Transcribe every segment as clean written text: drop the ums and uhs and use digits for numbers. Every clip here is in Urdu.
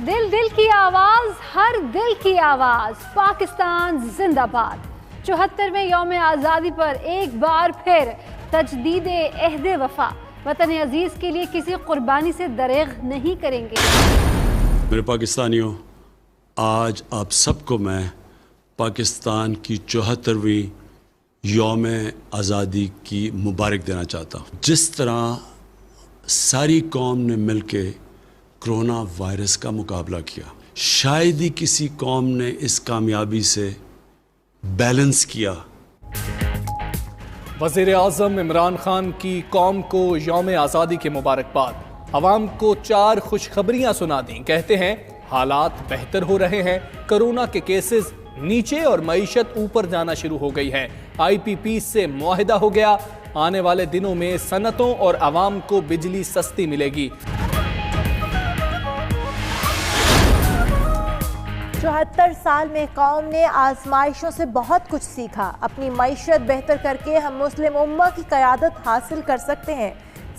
دل دل کی آواز، ہر دل کی آواز، پاکستان زندہ باد۔ 74ویں یوم آزادی پر ایک بار پھر تجدید عہد وفا، وطن عزیز کے لیے کسی قربانی سے دریغ نہیں کریں گے۔ میرے پاکستانیوں، آج آپ سب کو میں پاکستان کی 74ویں یوم آزادی کی مبارک دینا چاہتا ہوں۔ جس طرح ساری قوم نے مل کے کرونا وائرس کا مقابلہ کیا، شاید ہی کسی قوم نے اس کامیابی سے بیلنس کیا۔ وزیر اعظم عمران خان کی قوم کو یوم آزادی کے مبارکباد۔ عوام کو 4 خوشخبریاں سنا دیں۔ کہتے ہیں حالات بہتر ہو رہے ہیں، کرونا کے کیسز نیچے اور معیشت اوپر جانا شروع ہو گئی ہے۔ IPP سے معاہدہ ہو گیا، آنے والے دنوں میں صنعتوں اور عوام کو بجلی سستی ملے گی۔ 74 سال میں قوم نے آزمائشوں سے بہت کچھ سیکھا۔ اپنی معیشت بہتر کر کے ہم مسلم امہ کی قیادت حاصل کر سکتے ہیں۔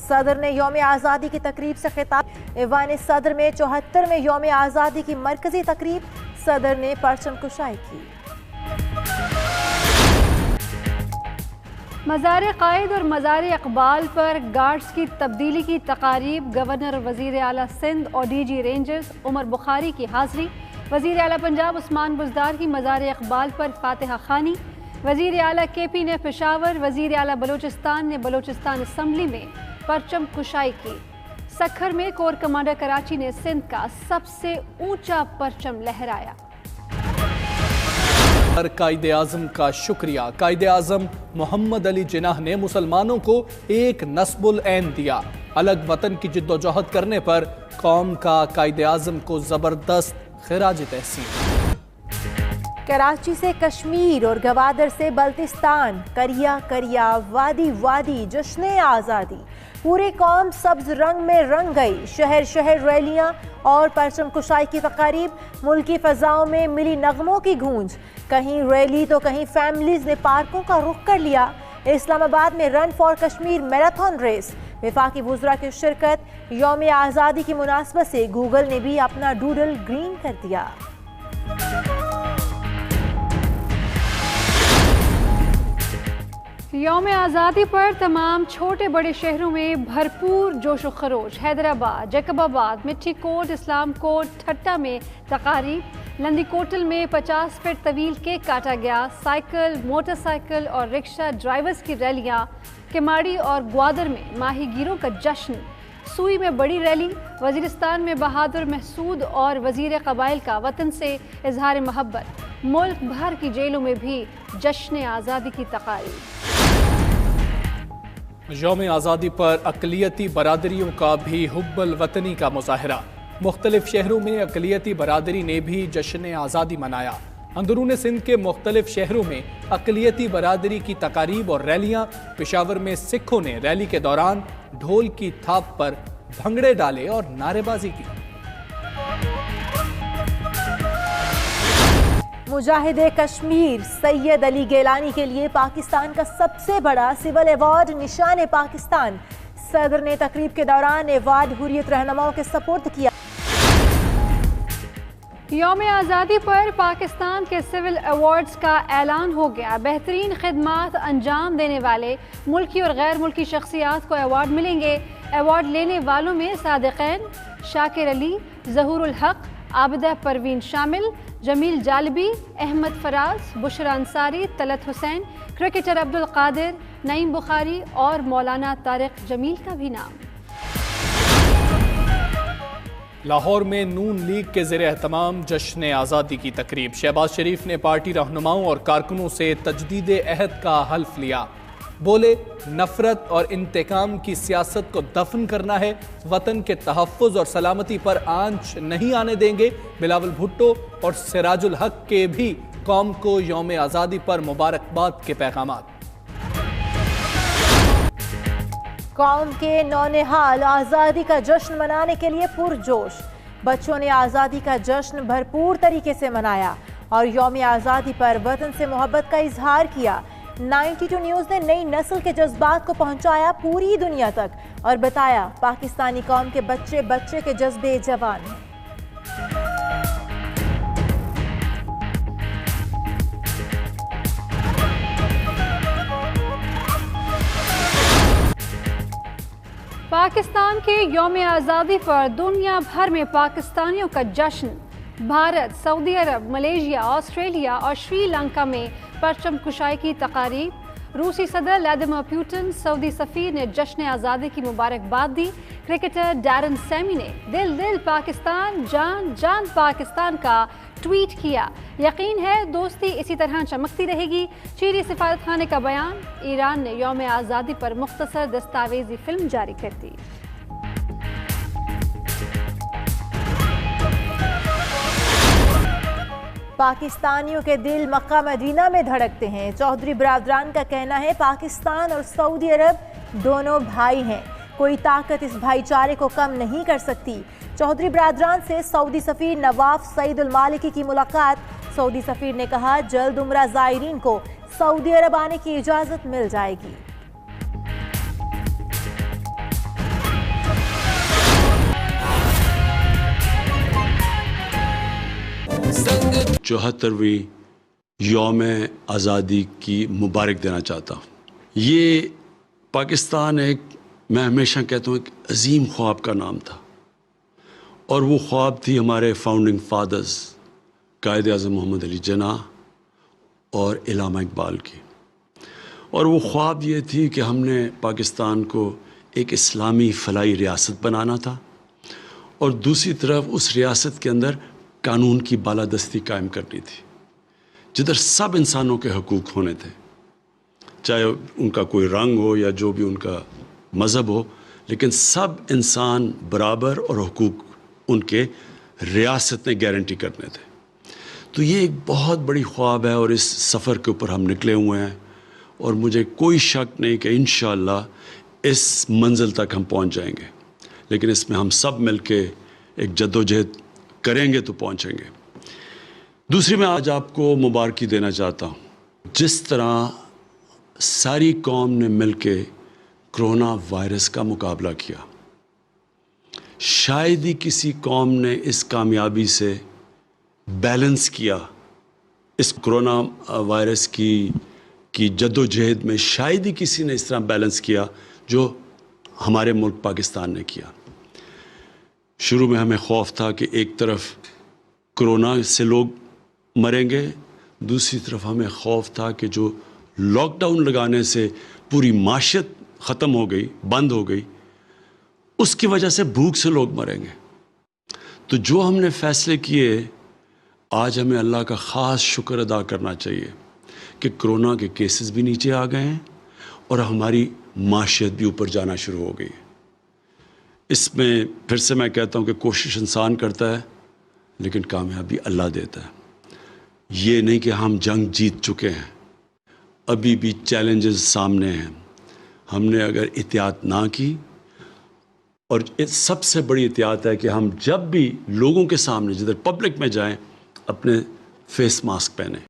صدر نے یوم آزادی کی تقریب سے خطاب۔ ایوان صدر میں 74ویں یوم آزادی کی مرکزی تقریب، صدر نے پرچم کشائی کی۔ مزار قائد اور مزار اقبال پر گارڈز کی تبدیلی کی تقاریب، گورنر وزیر اعلیٰ سندھ اور DG رینجرز عمر بخاری کی حاضری۔ وزیر اعلیٰ پنجاب عثمان بزدار کی مزار اقبال پر فاتحہ خوانی۔ وزیر اعلیٰ KP نے پشاور، وزیر اعلیٰ بلوچستان نے بلوچستان اسمبلی میں پرچم کشائی کی۔ سکھر میں کور کمانڈر کراچی نے سندھ کا سب سے اونچا پرچم لہرایا۔ قائد اعظم کا شکریہ۔ قائد اعظم محمد علی جناح نے مسلمانوں کو ایک نصب العین دیا۔ الگ وطن کی جد و جہد کرنے پر قوم کا قائد اعظم کو زبردست خراج تحسین۔ کراچی سے کشمیر اور گوادر سے بلتستان، کریا کریا، وادی وادی، جشن آزادی، پوری قوم سبز رنگ میں رنگ گئی۔ شہر شہر ریلیاں اور پرچم کشائی کی تقاریب، ملکی فضاؤں میں ملی نغموں کی گونج۔ کہیں ریلی تو کہیں فیملیز نے پارکوں کا رخ کر لیا۔ اسلام آباد میں run for Kashmir marathon race, وفاقی وزراء کی شرکت۔ یوم آزادی کی مناسبت سے گوگل نے بھی اپنا ڈوڈل گرین کر دیا۔ یوم آزادی پر تمام چھوٹے بڑے شہروں میں بھرپور جوش و خروش۔ حیدرآباد، جیکب آباد، مٹھی کوٹ، اسلام کوٹ، ٹھٹا میں تقاریب۔ لندی کوٹل میں 50 فٹ طویل کیک کاٹا گیا۔ سائیکل، موٹر سائیکل اور رکشہ ڈرائیورز کی ریلیاں۔ کماڑی اور گوادر میں ماہی گیروں کا جشن۔ سوئی میں بڑی ریلی۔ وزیرستان میں بہادر محسود اور وزیر قبائل کا وطن سے اظہار محبت۔ ملک بھر کی جیلوں میں بھی جشن آزادی کی تقاریب۔ یوم آزادی پر اقلیتی برادریوں کا بھی حب الوطنی کا مظاہرہ۔ مختلف شہروں میں اقلیتی برادری نے بھی جشن آزادی منایا۔ اندرون سندھ کے مختلف شہروں میں اقلیتی برادری کی تقاریب اور ریلیاں۔ پشاور میں سکھوں نے ریلی کے دوران ڈھول کی تھاپ پر بھنگڑے ڈالے اور نعرے بازی کی۔ مجاہد کشمیر سید علی گیلانی کے لیے پاکستان کا سب سے بڑا سول ایوارڈ نشان پاکستان۔ صدر نے تقریب کے دوران ایوارڈ حریت رہنماؤں کے سپرد کیا۔ یوم آزادی پر پاکستان کے سول ایوارڈز کا اعلان ہو گیا۔ بہترین خدمات انجام دینے والے ملکی اور غیر ملکی شخصیات کو ایوارڈ ملیں گے۔ ایوارڈ لینے والوں میں صادقین، شاکر علی، ظہور الحق، عابدہ پروین شامل، جمیل جالبی، احمد فراز، بشرا انصاری، طلعت حسین، کرکٹر عبدالقادر، نعیم بخاری اور مولانا طارق جمیل کا بھی نام۔ لاہور میں نون لیگ کے زیر اہتمام جشن آزادی کی تقریب۔ شہباز شریف نے پارٹی رہنماؤں اور کارکنوں سے تجدید عہد کا حلف لیا۔ بولے نفرت اور انتقام کی سیاست کو دفن کرنا ہے، وطن کے تحفظ اور سلامتی پر آنچ نہیں آنے دیں گے۔ بلاول بھٹو اور سراج الحق کے بھی قوم کو یوم آزادی پر مبارکباد کے پیغامات۔ قوم کے نونہال آزادی کا جشن منانے کے لیے پرجوش۔ بچوں نے آزادی کا جشن بھرپور طریقے سے منایا اور یوم آزادی پر وطن سے محبت کا اظہار کیا۔ 92 نیوز نے نئی نسل کے جذبات کو پہنچایا پوری دنیا تک اور بتایا پاکستانی قوم کے بچے بچے کے جذبے جوان ہیں۔ پاکستان کے یوم آزادی پر دنیا بھر میں پاکستانیوں کا جشن. بھارت، سعودی عرب، ملیشیا، آسٹریلیا اور سری لنکا میں پرچم کشائی کی تقاریب. روسی صدر ولاڈیمیر پوٹن، سعودی سفیر نے جشن آزادی کی مبارکباد دی. کرکٹر ڈیرن سیمی نے دل دل پاکستان، جان جان پاکستان کا ٹویٹ کیا. یقین ہے دوستی اسی طرح چمکتی رہے گی. چینی سفارت خانے کا بیان. ایران نے یوم آزادی پر مختصر دستاویزی فلم جاری کر دی. پاکستانیوں کے دل مکہ مدینہ میں دھڑکتے ہیں. چودھری برادران کا کہنا ہے پاکستان اور سعودی عرب دونوں بھائی ہیں، کوئی طاقت اس بھائی چارے کو کم نہیں کر سکتی. چودھری برادران سے سعودی سفیر نواف سعید المالکی کی ملاقات. سعودی سفیر نے کہا جلد عمرہ زائرین کو سعودی عرب آنے کی اجازت مل جائے گی. چوہترویں یوم آزادی کی مبارک دینا چاہتا ہوں. یہ پاکستان میں ہمیشہ کہتا ہوں ایک عظیم خواب کا نام تھا، اور وہ خواب تھی ہمارے فاؤنڈنگ فادرز قائد اعظم محمد علی جناح اور علامہ اقبال کی. اور وہ خواب یہ تھی کہ ہم نے پاکستان کو ایک اسلامی فلاحی ریاست بنانا تھا، اور دوسری طرف اس ریاست کے اندر قانون کی بالادستی قائم کرنی تھی، جدھر سب انسانوں کے حقوق ہونے تھے، چاہے ان کا کوئی رنگ ہو یا جو بھی ان کا مذہب ہو، لیکن سب انسان برابر اور حقوق ان کے ریاست نے گارنٹی کرنے تھے. تو یہ ایک بہت بڑی خواب ہے، اور اس سفر کے اوپر ہم نکلے ہوئے ہیں، اور مجھے کوئی شک نہیں کہ انشاءاللہ اس منزل تک ہم پہنچ جائیں گے. لیکن اس میں ہم سب مل کے ایک جدوجہد کریں گے تو پہنچیں گے. دوسری میں آج آپ کو مبارکی دینا چاہتا ہوں. جس طرح ساری قوم نے مل کے کرونا وائرس کا مقابلہ کیا، شاید ہی کسی قوم نے اس کامیابی سے بیلنس کیا. اس کرونا وائرس کی جدوجہد میں شاید ہی کسی نے اس طرح بیلنس کیا جو ہمارے ملک پاکستان نے کیا. شروع میں ہمیں خوف تھا کہ ایک طرف کرونا سے لوگ مریں گے، دوسری طرف ہمیں خوف تھا کہ جو لاک ڈاؤن لگانے سے پوری معیشت ختم ہو گئی، بند ہو گئی، اس کی وجہ سے بھوک سے لوگ مریں گے. تو جو ہم نے فیصلے کیے، آج ہمیں اللہ کا خاص شکر ادا کرنا چاہیے کہ کرونا کے کیسز بھی نیچے آ گئے ہیں اور ہماری معیشت بھی اوپر جانا شروع ہو گئی. اس میں پھر سے میں کہتا ہوں کہ کوشش انسان کرتا ہے لیکن کامیابی اللہ دیتا ہے. یہ نہیں کہ ہم جنگ جیت چکے ہیں، ابھی بھی چیلنجز سامنے ہیں. ہم نے اگر احتیاط نہ کی، اور سب سے بڑی احتیاط ہے کہ ہم جب بھی لوگوں کے سامنے جدھر پبلک میں جائیں اپنے فیس ماسک پہنیں.